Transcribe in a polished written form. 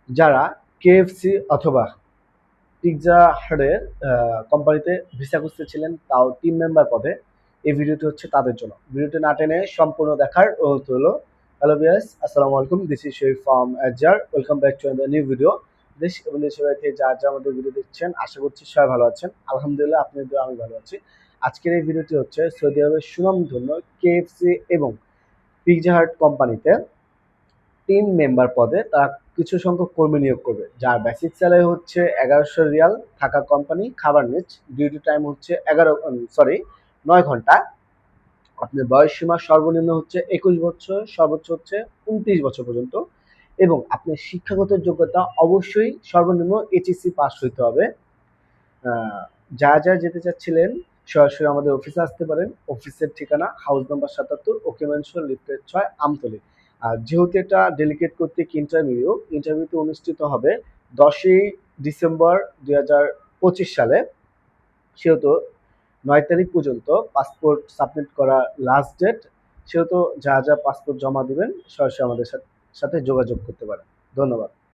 যারা কেএফসি অথবা পিৎজা হাটের কোম্পানিতে ভিসা খুঁজতেছিলেন, তাও টিম মেম্বার পদে, এই ভিডিওটি হচ্ছে তাদের জন্য। ভিডিওটি না টেনে সম্পূর্ণ দেখার অনুরোধ রইল। হ্যালো ভিউয়ার্স, আসসালামু আলাইকুম, দিস ইজ শরীফ ফ্রম এজার। Welcome back to the new video. দেশ এবং দেশের বাইরে থেকে যা আমাদের ভিডিও দেখছেন, আশা করছি সবাই ভালো আছেন। আলহামদুলিল্লাহ, আপনাদের আমি ভালো আছি। আজকের এই ভিডিওটি হচ্ছে সৌদি আরবের সুনামধন্য কেএফসি এবং পিৎজা হাট কোম্পানিতে টিম মেম্বার পদে তারা কিছু সংখ্যক কর্মী নিয়োগ করবে, যার বেসিক স্যালারি হচ্ছে 1100 রিয়াল, থাকা কোম্পানি, খাবার নিচ, ডিউটি টাইম হচ্ছে 9 ঘন্টা। আপনার বয়স সীমা সর্বনিম্ন হচ্ছে 21 বছর, সর্বোচ্চ হচ্ছে 29 বছর পর্যন্ত, এবং আপনার শিক্ষাগত যোগ্যতা অবশ্যই সর্বনিম্ন এইচএসসি পাস হইতে হবে। যা যেতে চাচ্ছিলেন সরাসরি আমাদের অফিসে আসতে পারেন। অফিসের ঠিকানা হাউস নাম্বার 77, ওকে ম্যানশন, লিফটেড 6, আমতলী। আর যেহেতু এটা ডেলিগেট কর্তৃক ইন্টারভিউতে অনুষ্ঠিত হবে 10ই ডিসেম্বর 2025 সালে, সেহেতু 9 তারিখ পর্যন্ত পাসপোর্ট সাবমিট করা লাস্ট ডেট। সেহেতু যা পাসপোর্ট জমা দিবেন সরাসরি আমাদের সাথে যোগাযোগ করতে পারেন। ধন্যবাদ।